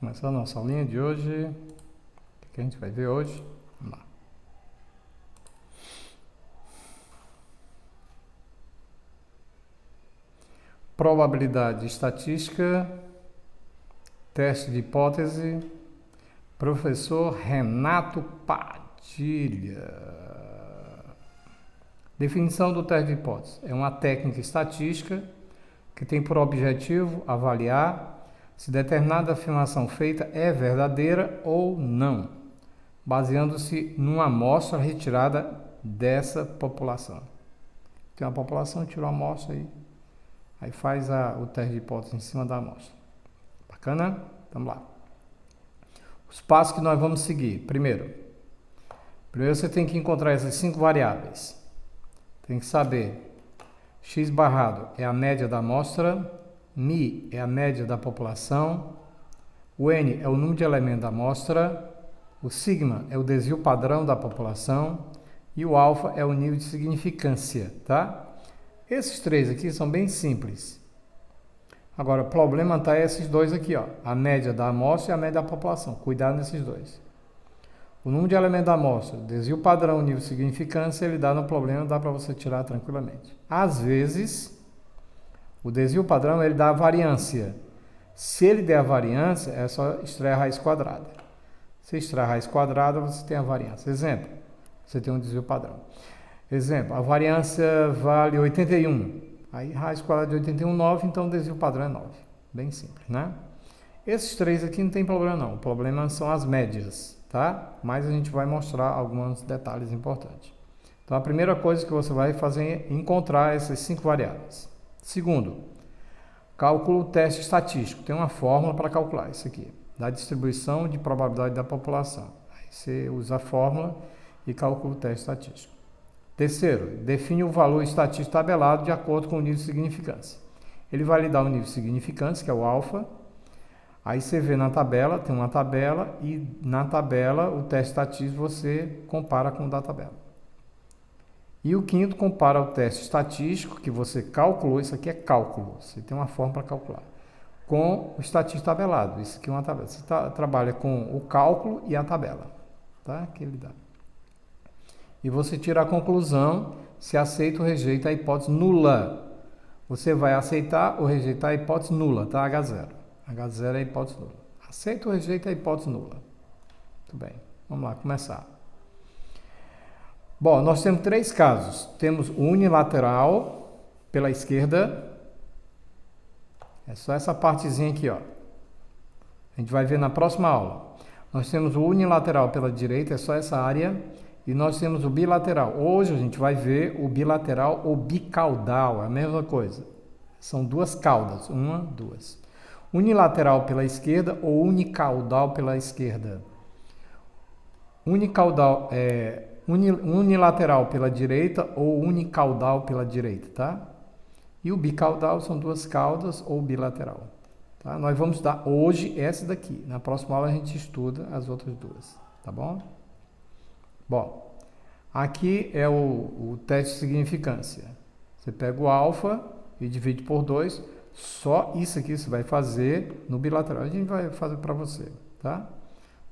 Começando a nossa aulinha de hoje. O que a gente vai ver hoje? Vamos lá. Probabilidade estatística, teste de hipótese, professor Renato Padilha. Definição do teste de hipótese. É uma técnica estatística que tem por objetivo avaliar se determinada afirmação feita é verdadeira ou não, baseando-se numa amostra retirada dessa população. Tem uma população, tira uma amostra aí faz o teste de hipótese em cima da amostra. Bacana? Vamos lá. Os passos que nós vamos seguir. Primeiro você tem que encontrar essas 5 variáveis. Tem que saber x barrado é a média da amostra, mi é a média da população, o n é o número de elementos da amostra, o sigma é o desvio padrão da população e o alfa é o nível de significância, tá? Esses 3 aqui são bem simples. Agora, o problema está esses 2 aqui, ó, a média da amostra e a média da população. Cuidado nesses 2. O número de elementos da amostra, desvio padrão, nível de significância, ele dá no problema, dá para você tirar tranquilamente. Às vezes, o desvio padrão, ele dá a variância. Se ele der a variância, é só extrair a raiz quadrada. Se extrair a raiz quadrada, você tem a variância. Exemplo, você tem um desvio padrão. Exemplo, a variância vale 81. Aí, raiz quadrada de 81, 9, então o desvio padrão é 9. Bem simples, né? Esses 3 aqui não tem problema não. O problema são as médias, tá? Mas a gente vai mostrar alguns detalhes importantes. Então, a primeira coisa que você vai fazer é encontrar essas 5 variáveis. Segundo, cálculo teste estatístico. Tem uma fórmula para calcular isso aqui, da distribuição de probabilidade da população. Aí você usa a fórmula e calcula o teste estatístico. Terceiro, define o valor estatístico tabelado de acordo com o nível de significância. Ele vai lhe dar o nível de significância, que é o alfa. Aí você vê na tabela, tem uma tabela, e na tabela o teste estatístico você compara com o da tabela. E o quinto, compara o teste estatístico, que você calculou, isso aqui é cálculo, você tem uma forma para calcular, com o estatístico tabelado. Isso aqui é uma tabela. Você trabalha com o cálculo e a tabela, tá? Que ele dá. E você tira a conclusão se aceita ou rejeita a hipótese nula. Você vai aceitar ou rejeitar a hipótese nula, tá? H0. H0 é a hipótese nula. Aceita ou rejeita a hipótese nula. Muito bem. Vamos lá, começar. Bom, nós temos 3 casos. Temos o unilateral pela esquerda. É só essa partezinha aqui, ó. A gente vai ver na próxima aula. Nós temos o unilateral pela direita, é só essa área. E nós temos o bilateral. Hoje a gente vai ver o bilateral ou bicaudal, é a mesma coisa. São 2 caudas, 1, 2. Unilateral pela esquerda ou unicaudal pela esquerda. Unicaudal é unilateral pela direita ou unicaudal pela direita, tá? E o bicaudal são 2 caudas ou bilateral. Tá? Nós vamos estudar hoje essa daqui. Na próxima aula a gente estuda as outras 2, tá bom? Bom, aqui é o teste de significância. Você pega o alfa e divide por 2. Só isso aqui você vai fazer no bilateral. A gente vai fazer para você, tá?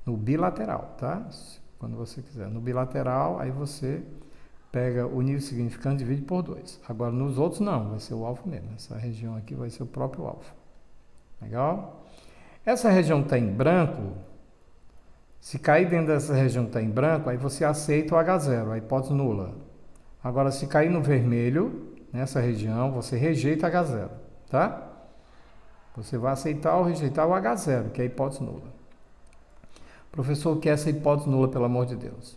No bilateral, tá? Quando você quiser. No bilateral, aí você pega o nível significante e divide por 2. Agora, nos outros não, vai ser o alfa mesmo. Essa região aqui vai ser o próprio alfa. Legal? Essa região que está em branco, se cair dentro dessa região que está em branco, aí você aceita o H0, a hipótese nula. Agora, se cair no vermelho, nessa região, você rejeita H0, tá? Você vai aceitar ou rejeitar o H0, que é a hipótese nula. Professor, o que é essa hipótese nula, pelo amor de Deus?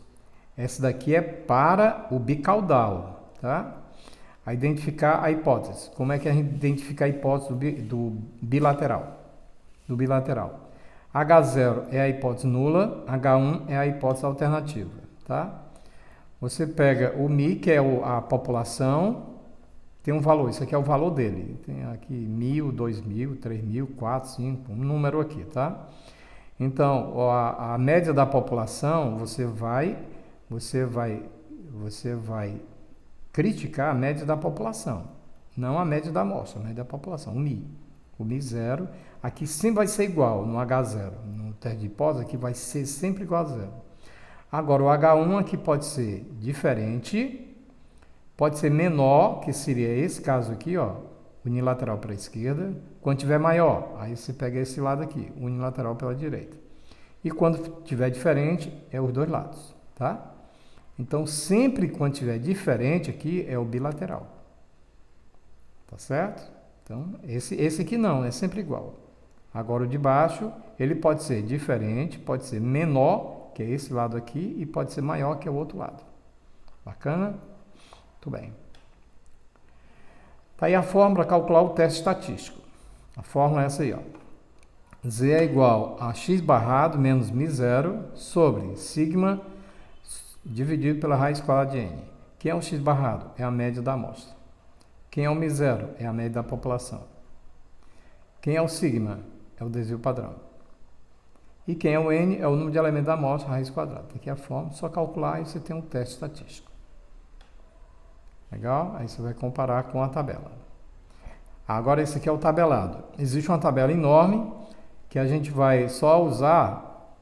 Essa daqui é para o bicaudal, tá? A identificar a hipótese. Como é que a gente identifica a hipótese do bilateral? Do bilateral. H0 é a hipótese nula, H1 é a hipótese alternativa, tá? Você pega o Mi, que é a população, tem um valor, isso aqui é o valor dele. Tem aqui 1.000, 2.000, 3.000, 4, 5, um número aqui, tá? Então, a média da população, você vai criticar a média da população, não a média da amostra, a média da população, o Mi. O Mi0, aqui sempre vai ser igual no H0. No teste de hipótese, aqui vai ser sempre igual a zero. Agora, o H1 aqui pode ser diferente, pode ser menor, que seria esse caso aqui, ó, unilateral para a esquerda. Quando tiver maior, aí você pega esse lado aqui, unilateral pela direita. E quando tiver diferente, é os dois lados, tá? Então, sempre quando tiver diferente aqui, é o bilateral. Tá certo? Então, esse aqui não, é sempre igual. Agora, o de baixo, ele pode ser diferente, pode ser menor, que é esse lado aqui, e pode ser maior, que é o outro lado. Bacana? Muito bem. Tá aí a fórmula para calcular o teste estatístico. A fórmula é essa aí, ó. Z é igual a x barrado menos mi0 sobre sigma dividido pela raiz quadrada de n. Quem é o x barrado? É a média da amostra. Quem é o mi0? É a média da população. Quem é o sigma? É o desvio padrão. E quem é o n? É o número de elementos da amostra, raiz quadrada. Aqui é a fórmula, só calcular e você tem um teste estatístico. Legal? Aí você vai comparar com a tabela. Agora esse aqui é o tabelado. Existe uma tabela enorme que a gente vai só usar,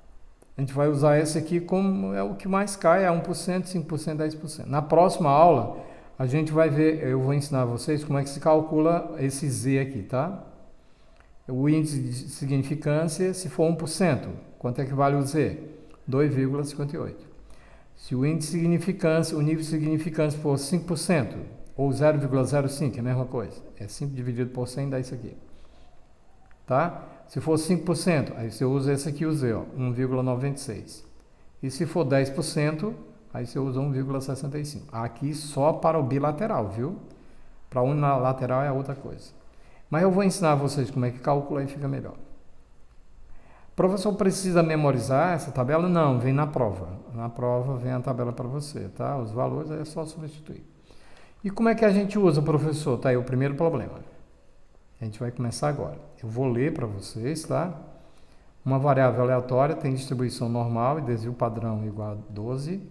a gente vai usar esse aqui como é o que mais cai, é 1%, 5%, 10%. Na próxima aula, a gente vai ver, eu vou ensinar vocês como é que se calcula esse Z aqui, tá? O índice de significância, se for 1%, quanto é que vale o Z? 2,58. Se o índice de significância, o nível de significância for 5%, ou 0,05, é a mesma coisa. É 5 dividido por 100 dá isso aqui. Tá? Se for 5%, aí você usa esse aqui, o Z, ó, 1,96. E se for 10%, aí você usa 1,65. Aqui só para o bilateral, viu? Para o unilateral é outra coisa. Mas eu vou ensinar vocês como é que calcula e fica melhor. O professor precisa memorizar essa tabela? Não, vem na prova. Na prova vem a tabela para você, tá? Os valores aí é só substituir. E como é que a gente usa, professor? Tá aí o primeiro problema. A gente vai começar agora. Eu vou ler para vocês, tá? Uma variável aleatória tem distribuição normal e desvio padrão igual a 12.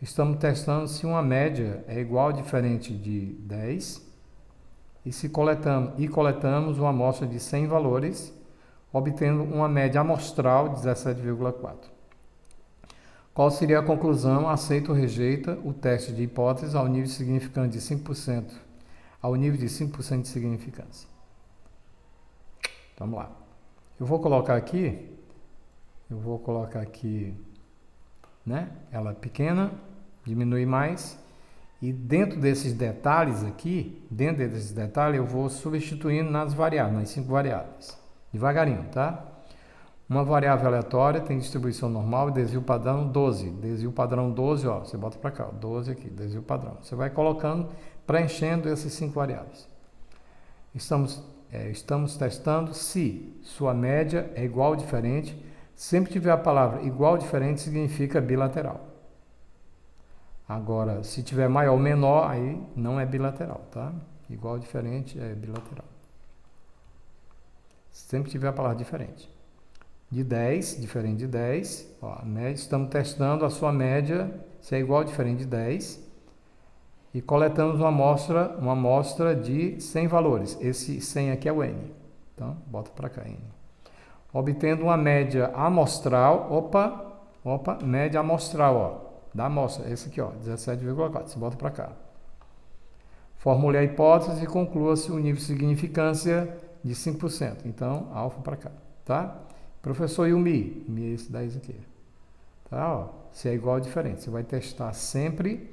Estamos testando se uma média é igual ou diferente de 10. E coletamos uma amostra de 100 valores, obtendo uma média amostral de 17,4. Qual seria a conclusão? Aceita ou rejeita o teste de hipótese ao nível significante de 5%, ao nível de 5% de significância. Vamos lá. Eu vou colocar aqui, né? Ela é pequena, diminui mais. E dentro desses detalhes aqui, eu vou substituindo nas variáveis, nas 5 variáveis. Devagarinho, tá? Uma variável aleatória tem distribuição normal e desvio padrão 12. Desvio padrão 12, ó, você bota para cá, 12 aqui, desvio padrão. Você vai colocando, preenchendo essas 5 variáveis. Estamos testando se sua média é igual ou diferente. Sempre tiver a palavra igual ou diferente, significa bilateral. Agora, se tiver maior ou menor, aí não é bilateral, tá? Igual ou diferente é bilateral. Sempre tiver a palavra diferente. De 10, diferente de 10, ó, a média, estamos testando a sua média, se é igual ou diferente de 10, e coletamos uma amostra de 100 valores. Esse 100 aqui é o N. Então, bota para cá, N. Obtendo uma média amostral, média amostral, ó. Da amostra, esse aqui, ó, 17,4, você bota para cá. Formule a hipótese e conclua-se o nível de significância de 5%. Então, alfa para cá, tá? Professor, e o Mi? Mi é esse daí aqui. Tá, ó, se é igual ou diferente. Você vai testar sempre,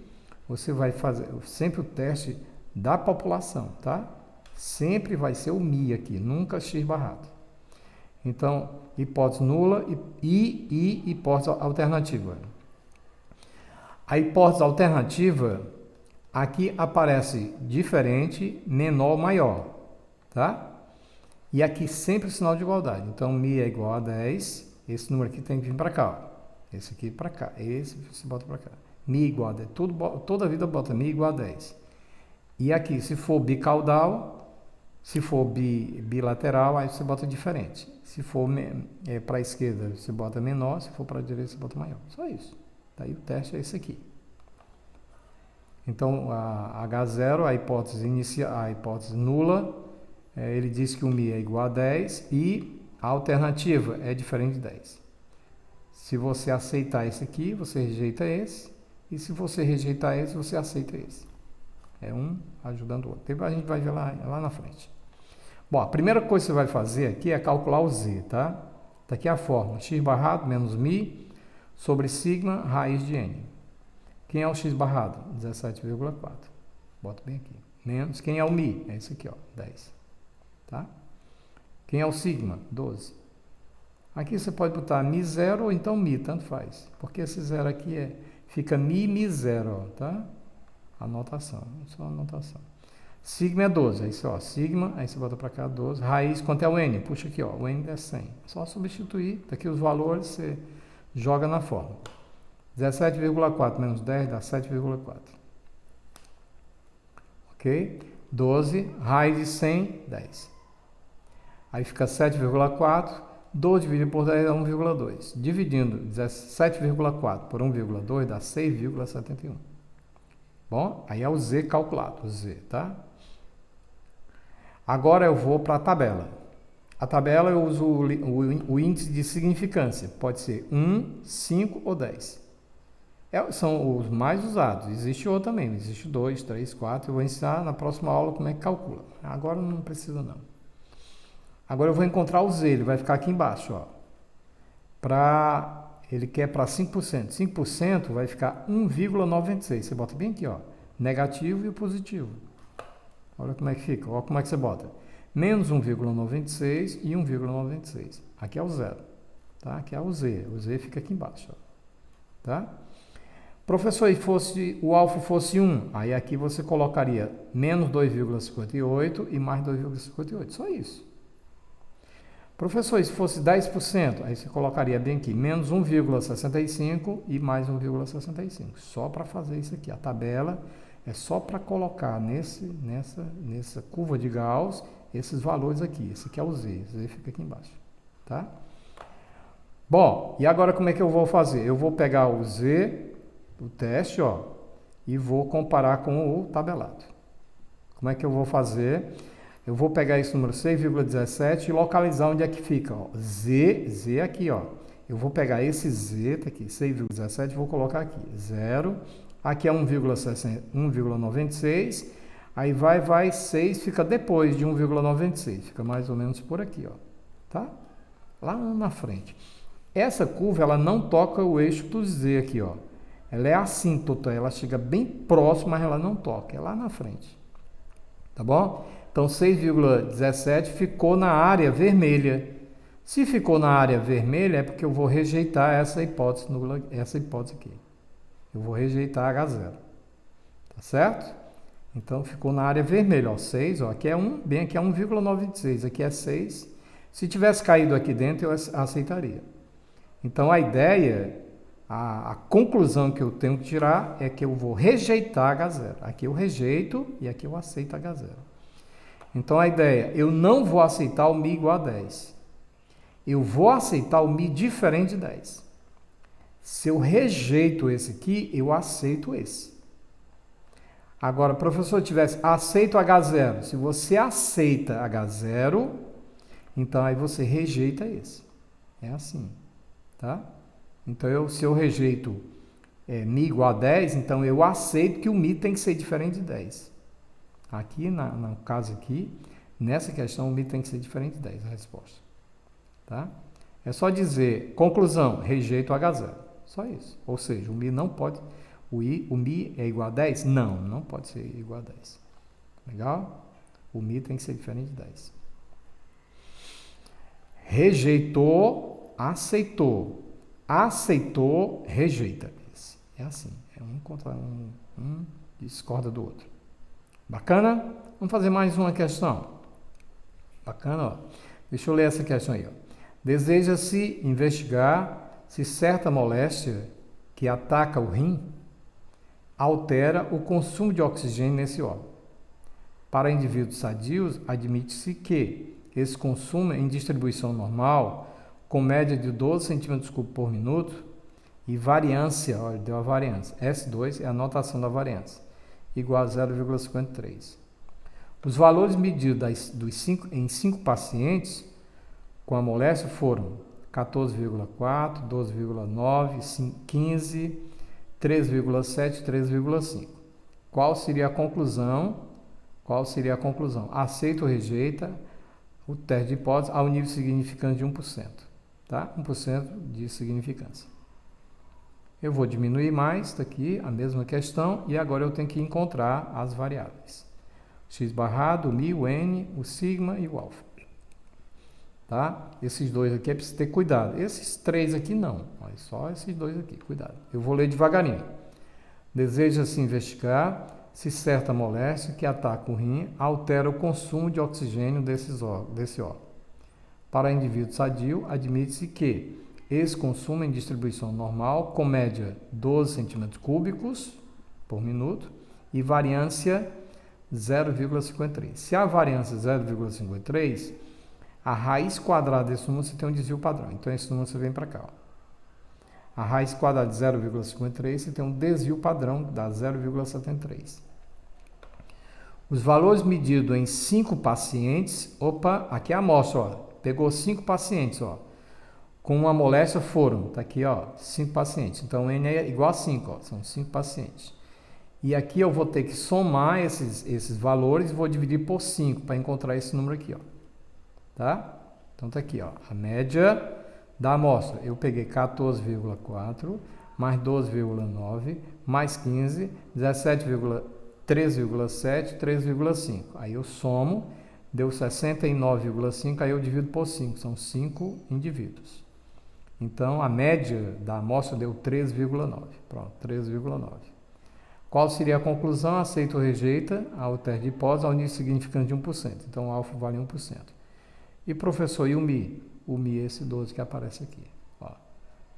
você vai fazer sempre o teste da população, tá? Sempre vai ser o Mi aqui, nunca X barrado. Então, hipótese nula e hipótese alternativa. A hipótese alternativa, aqui aparece diferente, menor, maior, tá? E aqui sempre o sinal de igualdade. Então, Mi é igual a 10, esse número aqui tem que vir para cá, ó. Esse aqui para cá, esse você bota para cá. Mi igual a 10, toda a vida bota Mi igual a 10. E aqui, se for bicaudal, se for bilateral, aí você bota diferente. Se for para a esquerda, você bota menor, se for para a direita, você bota maior. Só isso. Daí o teste é esse aqui. Então, a H0, a hipótese nula, Ele diz que o Mi é igual a 10 e a alternativa é diferente de 10. Se você aceitar esse aqui, você rejeita esse. E se você rejeitar esse, você aceita esse. É um ajudando o outro. Depois a gente vai ver lá na frente. Bom, a primeira coisa que você vai fazer aqui é calcular o Z, tá? Tá aqui a fórmula. X barrado menos Mi sobre sigma raiz de N. Quem é o X barrado? 17,4. Bota bem aqui. Menos. Quem é o Mi? É esse aqui, ó, 10. Tá? Quem é o sigma? 12. Aqui você pode botar Mi zero ou então Mi, tanto faz. Porque esse zero aqui fica Mi zero, ó, tá? Anotação, só anotação. Sigma é 12, aí você, ó, sigma, aí você bota para cá 12. Raiz, quanto é o N? Puxa aqui, ó, o N é 100. É só substituir, daqui os valores você joga na fórmula. 17,4 menos 10 dá 7,4. Ok? 12, raiz de 100, 10. Aí fica 7,4, 12 dividido por 10 dá 1,2. Dividindo 17,4 por 1,2 dá 6,71. Bom, aí é o Z calculado, o Z, tá? Agora eu vou para a tabela. A tabela eu uso o índice de significância. Pode ser 1, 5 ou 10. São os mais usados. Existe outro também. Existe 2, 3, 4. Eu vou ensinar na próxima aula como é que calcula. Agora não precisa não. Agora eu vou encontrar o Z. Ele vai ficar aqui embaixo, ó. Ele quer para 5%. 5% vai ficar 1,96. Você bota bem aqui, ó. Negativo e o positivo. Olha como é que fica. Olha como é que você bota. Menos 1,96 e 1,96. Aqui é o zero. Tá? Aqui é o Z. O Z fica aqui embaixo. Ó. Tá? Professor, e o alfa fosse 1, aí aqui você colocaria menos 2,58 e mais 2,58. Só isso. Professor, se fosse 10%, aí você colocaria bem aqui, menos 1,65 e mais 1,65. Só para fazer isso aqui. A tabela é só para colocar nessa curva de Gauss esses valores aqui. Esse aqui é o Z. O Z fica aqui embaixo. Tá? Bom, e agora como é que eu vou fazer? Eu vou pegar o Z, o teste, ó, e vou comparar com o tabelado. Como é que eu vou fazer? Eu vou pegar esse número 6,17 e localizar onde é que fica. Ó. Z aqui, ó. Eu vou pegar esse Z, tá aqui, 6,17, e vou colocar aqui. 0. Aqui é 1,96. Aí vai, 6 fica depois de 1,96. Fica mais ou menos por aqui, ó. Tá? Lá na frente. Essa curva, ela não toca o eixo do Z aqui, ó. Ela é assíntota, ela chega bem próximo, mas ela não toca. É lá na frente. Tá bom? Então, 6,17 ficou na área vermelha. Se ficou na área vermelha, é porque eu vou rejeitar essa hipótese aqui. Eu vou rejeitar H0. Tá certo? Então, ficou na área vermelha. Ó, 6, ó, aqui é 1, bem aqui é 1,96. Aqui é 6. Se tivesse caído aqui dentro, eu aceitaria. Então, a ideia, a conclusão que eu tenho que tirar é que eu vou rejeitar H0. Aqui eu rejeito e aqui eu aceito H0. Então, a ideia, eu não vou aceitar o Mi igual a 10. Eu vou aceitar o Mi diferente de 10. Se eu rejeito esse aqui, eu aceito esse. Agora, professor, tivesse aceito H0. Se você aceita H0, então aí você rejeita esse. É assim, tá? Então, se eu rejeito Mi igual a 10, então eu aceito que o Mi tem que ser diferente de 10. Aqui, no caso aqui, nessa questão, o Mi tem que ser diferente de 10, a resposta. Tá? É só dizer, conclusão, rejeito H0. Só isso. Ou seja, o Mi não pode... O Mi é igual a 10? Não, não pode ser igual a 10. Legal? O Mi tem que ser diferente de 10. Rejeitou, aceitou. Aceitou, rejeita. É assim. É um contra um discorda do outro. Bacana? Vamos fazer mais uma questão. Bacana, ó. Deixa eu ler essa questão aí, ó. Deseja-se investigar se certa moléstia que ataca o rim altera o consumo de oxigênio nesse órgão. Para indivíduos sadios, admite-se que esse consumo em distribuição normal, com média de 12 cm3 por minuto, e variância, olha, deu a variância. S2 é a notação da variância, igual a 0,53. Os valores medidos em 5 pacientes com a moléstia foram 14,4, 12,9, 15, 3,7 e 3,5. Qual seria a conclusão? Aceita ou rejeita o teste de hipótese ao nível significante de 1%. Tá? 1% de significância. Eu vou diminuir mais, está aqui a mesma questão, e agora eu tenho que encontrar as variáveis. X barrado, o μ, o n, o sigma e o alfa. Tá? Esses dois aqui é preciso ter cuidado. Esses três aqui não, mas só esses dois aqui, cuidado. Eu vou ler devagarinho. Deseja-se investigar se certa moléstia que ataca o rim altera o consumo de oxigênio desse órgão. Para indivíduo sadio, admite-se que esse consumo em distribuição normal, com média 12 cm3 por minuto e variância 0,53. Se a variância é 0,53, a raiz quadrada desse número você tem um desvio padrão. Então, esse número você vem para cá. Ó. A raiz quadrada de 0,53 você tem um desvio padrão da 0,73. Os valores medidos em 5 pacientes, aqui é a amostra, ó, pegou 5 pacientes, ó, com uma moléstia foram, tá aqui, ó, 5 pacientes. Então, N é igual a 5, ó, são 5 pacientes. E aqui eu vou ter que somar esses valores e vou dividir por 5 para encontrar esse número aqui, ó. Tá? Então, tá aqui, ó, a média da amostra. Eu peguei 14,4 mais 12,9 mais 15, 3,7, 3,5. Aí eu somo, deu 69,5, aí eu divido por 5, são 5 indivíduos. Então, a média da amostra deu 3,9. Pronto, 3,9. Qual seria a conclusão? Aceita ou rejeita ao teste de hipótese ao nível significante de 1%. Então, o alfa vale 1%. E, professor, e o μ? O μ é esse 12 que aparece aqui. Ó,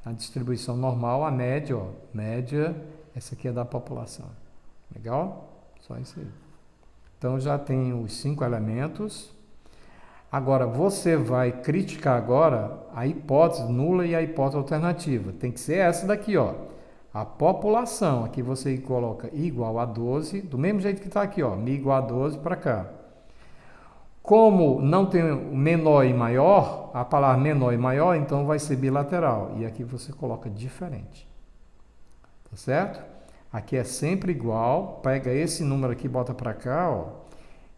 a distribuição normal, a média, ó, média, essa aqui é da população. Legal? Só isso aí. Então, já tem os 5 elementos. Agora, você vai criticar agora a hipótese nula e a hipótese alternativa. Tem que ser essa daqui, ó. A população, aqui você coloca igual a 12, do mesmo jeito que está aqui, ó, μ igual a 12 para cá. Como não tem menor e maior, a palavra menor e maior, então vai ser bilateral. E aqui você coloca diferente. Tá certo? Aqui é sempre igual, pega esse número aqui e bota para cá, ó.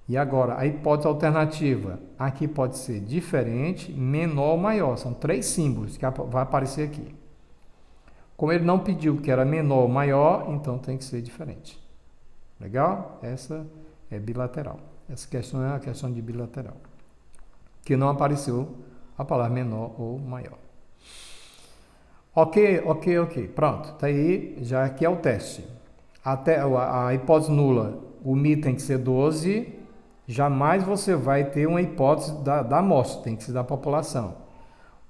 E agora, a hipótese alternativa, aqui pode ser diferente, menor ou maior. São 3 símbolos que vai aparecer aqui. Como ele não pediu que era menor ou maior, então tem que ser diferente. Legal? Essa é bilateral. Essa questão é a questão de bilateral. Que não apareceu a palavra menor ou maior. Ok. Pronto. Tá aí, já aqui é o teste. Até a hipótese nula, o μ tem que ser 12. Jamais você vai ter uma hipótese da amostra, tem que ser da população.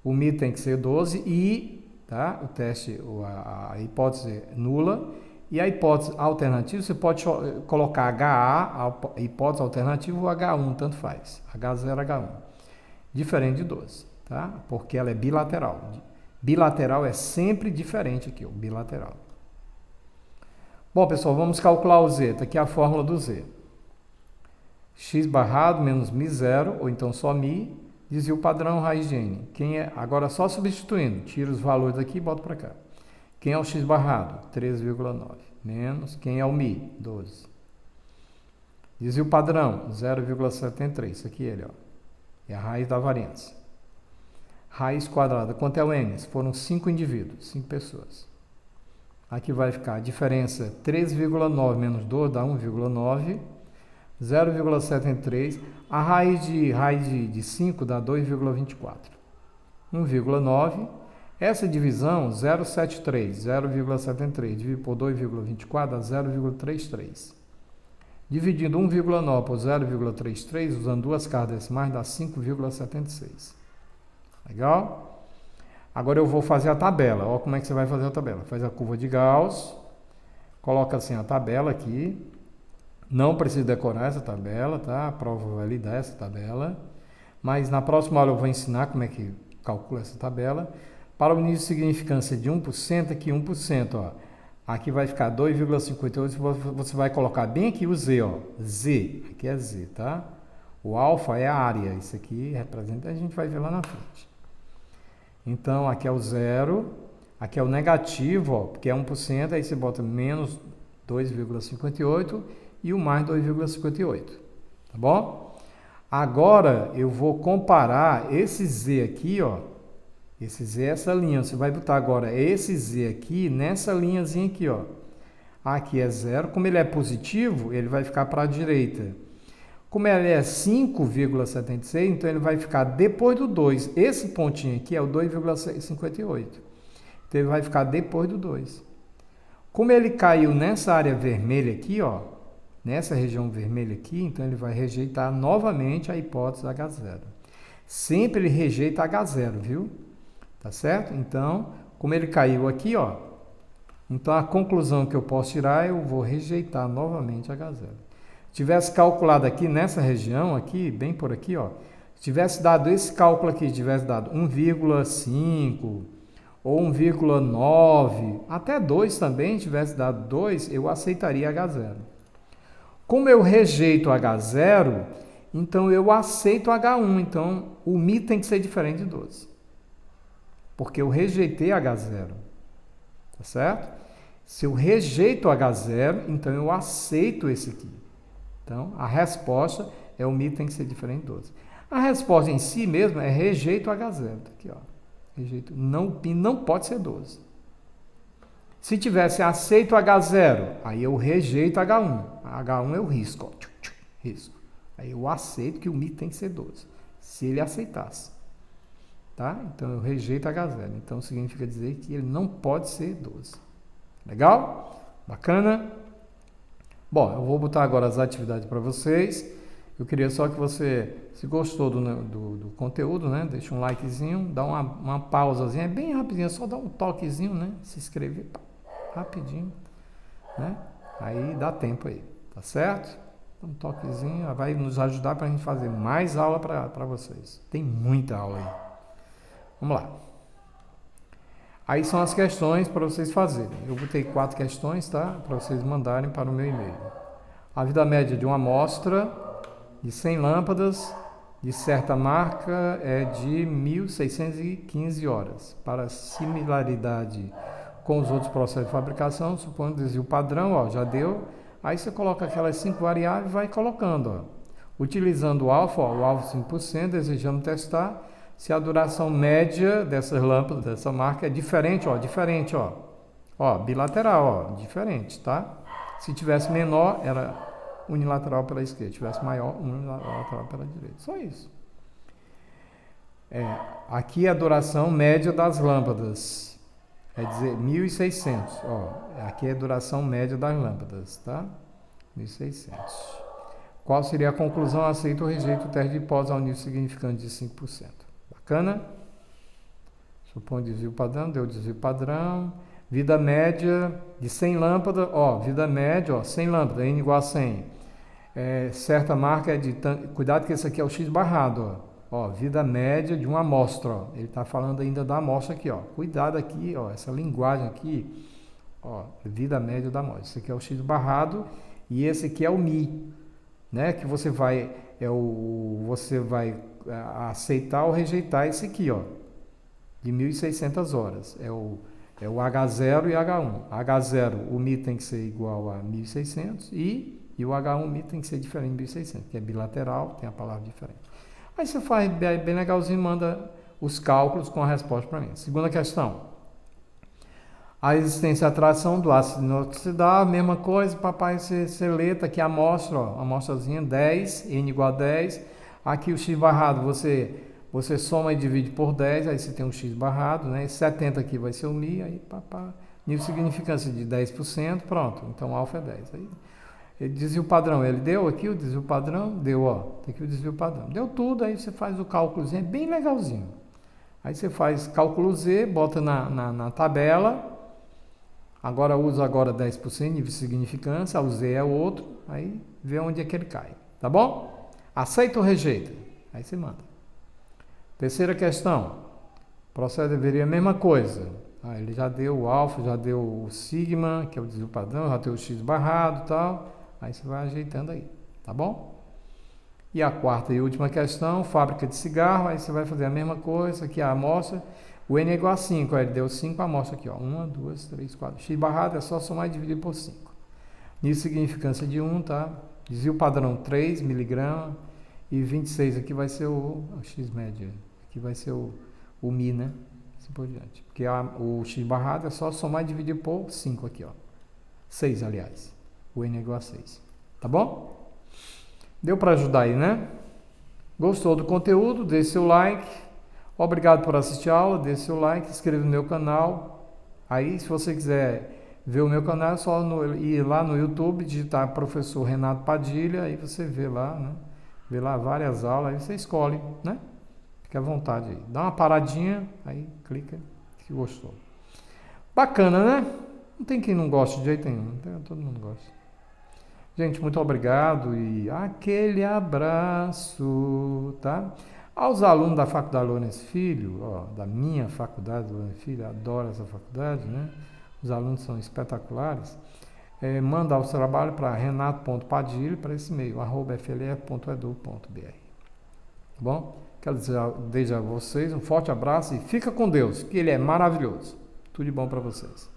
O μ tem que ser 12 e, tá? O teste, a hipótese nula. E a hipótese alternativa, você pode colocar HA, a hipótese alternativa, ou H1, tanto faz. H0, H1. Diferente de 12, tá? Porque ela é bilateral. Bilateral é sempre diferente aqui, o bilateral. Bom, pessoal, vamos calcular o Z. Está aqui a fórmula do Z. X barrado menos μ0, ou então só μ, desvio padrão, raiz de n. Agora, só substituindo, tira os valores daqui e bota para cá. Quem é o x barrado? 3,9. Menos. Quem é o μ? 12. Desvio padrão? 0,73. Isso aqui ele, ó. É a raiz da variância. Raiz quadrada. Quanto é o n? Foram 5 indivíduos, 5 pessoas. Aqui vai ficar a diferença 3,9 menos 12 dá 1,9. 0,73. A raiz de 5 dá 2,24. 1,9. Essa divisão, 0,73 dividido por 2,24 dá 0,33. Dividindo 1,9 por 0,33, usando duas casas decimais, dá 5,76. Legal? Agora eu vou fazer a tabela. Olha como é que você vai fazer a tabela. Faz a curva de Gauss, coloca assim a tabela aqui. Não precisa decorar essa tabela, tá? A prova vai lhe dar essa tabela. Mas na próxima aula eu vou ensinar como é que calcula essa tabela. Para o nível de significância de 1%, aqui 1%, ó, Aqui vai ficar 2,58, você vai colocar bem aqui o Z, ó. Z, aqui é Z, tá? O alfa é a área, isso aqui representa, a gente vai ver lá na frente. Então, aqui é o zero, aqui é o negativo, ó, porque é 1%, aí você bota menos 2,58 e o mais 2,58, tá bom? Agora, eu vou comparar esse Z aqui, ó, esse Z é essa linha, você vai botar agora esse Z aqui nessa linhazinha aqui, ó. Aqui é zero, como ele é positivo, ele vai ficar para a direita. Como ele é 5,76, então ele vai ficar depois do 2. Esse pontinho aqui é o 2,58. Então ele vai ficar depois do 2. Como ele caiu nessa área vermelha aqui, ó, nessa região vermelha aqui, então ele vai rejeitar novamente a hipótese H0. Sempre ele rejeita H0, viu? Tá certo? Então, como ele caiu aqui, ó, então a conclusão que eu posso tirar, eu vou rejeitar novamente H0. Tivesse calculado aqui nessa região, aqui, bem por aqui, ó, se tivesse dado esse cálculo aqui, tivesse dado 1,5 ou 1,9, até 2 também, tivesse dado 2, eu aceitaria H0. Como eu rejeito H0, então eu aceito H1, então o Mi tem que ser diferente de 12. Porque eu rejeitei H0, tá certo? Se eu rejeito H0, então eu aceito esse aqui. Então, a resposta é o Mi tem que ser diferente de 12. A resposta em si mesmo é rejeito H0. Tá aqui, ó. Rejeito, não, o Mi não pode ser 12. Se tivesse aceito H0, aí eu rejeito H1. H1 eu risco, ó. Risco. Aí eu aceito que o Mi tem que ser 12. Se ele aceitasse. Tá? Então, eu rejeito H0. Então, significa dizer que ele não pode ser 12. Legal? Bacana? Bom, eu vou botar agora as atividades para vocês. Eu queria só que você, se gostou do conteúdo, né? Deixa um likezinho, dá uma pausazinha, é bem rapidinho, é só dar um toquezinho, né? Se inscrever, rapidinho, né? Aí dá tempo aí, tá certo? Um toquezinho, vai nos ajudar para a gente fazer mais aula para vocês. Tem muita aula aí. Vamos lá. Aí são as questões para vocês fazerem. Eu botei 4 questões, tá? Para vocês mandarem para o meu e-mail. A vida média de uma amostra de 100 lâmpadas de certa marca é de 1.615 horas. Para similaridade com os outros processos de fabricação, supondo desvio padrão, ó, já deu. Aí você coloca aquelas 5 variáveis e vai colocando, ó. Utilizando o alfa, ó, o alfa 5%, desejamos testar se a duração média dessas lâmpadas, dessa marca, é diferente, ó. Ó, bilateral, ó, diferente, tá? Se tivesse menor, era unilateral pela esquerda. Se tivesse maior, unilateral pela direita. Só isso. Aqui é a duração média das lâmpadas. É dizer, 1.600, ó. Aqui é a duração média das lâmpadas, tá? 1.600. Qual seria a conclusão? Aceito ou rejeito o teste de hipótese ao nível significante de 5%. Bacana? Supõe desvio padrão, deu desvio padrão. Vida média de 100 lâmpadas, ó, vida média, ó, 100 lâmpadas, N igual a 100. Certa marca é de... Cuidado que esse aqui é o X barrado, ó. Vida média de uma amostra, ó. Ele está falando ainda da amostra aqui, ó. Cuidado aqui, ó, essa linguagem aqui, ó, vida média da amostra. Esse aqui é o X barrado e esse aqui é o Mi, né? Que você vai, aceitar ou rejeitar esse aqui, ó, de 1.600 horas. É o H0 e H1. H0, o Mi tem que ser igual a 1.600 e o H1 Mi tem que ser diferente de 1.600, que é bilateral, tem a palavra diferente. Aí você faz bem legalzinho, manda os cálculos com a resposta para mim. Segunda questão. A existência e atração do ácido inoxidável, mesma coisa, papai, você lê, tá aqui a amostra, ó, amostrazinha 10, N igual a 10. Aqui o X barrado, você soma e divide por 10, aí você tem um X barrado, né? 70 aqui vai ser o Mi, aí nível de significância de 10%, pronto. Então, alfa é 10. Aí, ele desvio padrão, ele deu aqui o desvio padrão, deu, ó, tem aqui o desvio padrão. Deu tudo, aí você faz o cálculozinho, é bem legalzinho. Aí você faz cálculo Z, bota na tabela, agora usa 10%, nível de significância, o Z é o outro, aí vê onde é que ele cai, tá bom? Aceita ou rejeita? Aí você manda. Terceira questão. O processo deveria a mesma coisa. Ah, ele já deu o alfa, já deu o sigma, que é o desvio padrão, já deu o x barrado e tal. Aí você vai ajeitando aí, tá bom? E a quarta e última questão, fábrica de cigarro, aí você vai fazer a mesma coisa, aqui a amostra, o N é igual a 5, aí ele deu 5 amostras aqui, ó, 1, 2, 3, 4, x barrado é só somar e dividir por 5. Nisso, significância de 1, tá? Desvio padrão 3 miligramas, e 26 aqui vai ser o x média, aqui vai ser o mi, né? Assim por diante, porque o x barrado é só somar e dividir por 5 aqui, ó, 6 aliás, o N é igual a 6, tá bom? Deu para ajudar aí, né? Gostou do conteúdo? Deixe seu like. Obrigado por assistir a aula. Deixe seu like, se inscreva no meu canal. Aí, se você quiser ver o meu canal, é só ir lá no YouTube, digitar Professor Renato Padilha, aí você vê lá, né? Vê lá várias aulas, aí você escolhe, né? Fique à vontade aí. Dá uma paradinha, aí clica se gostou. Bacana, né? Não tem quem não goste de jeito nenhum. Todo mundo gosta. Gente, muito obrigado e aquele abraço, tá? Aos alunos da Faculdade Lourenço Filho, ó, da minha faculdade, Lourenço Filho, adoro essa faculdade, né? Os alunos são espetaculares. Manda o trabalho para renato.padilha, para esse e-mail, @fle.edu.br. Tá bom? Quero dizer a vocês um forte abraço e fica com Deus, que Ele é maravilhoso. Tudo de bom para vocês.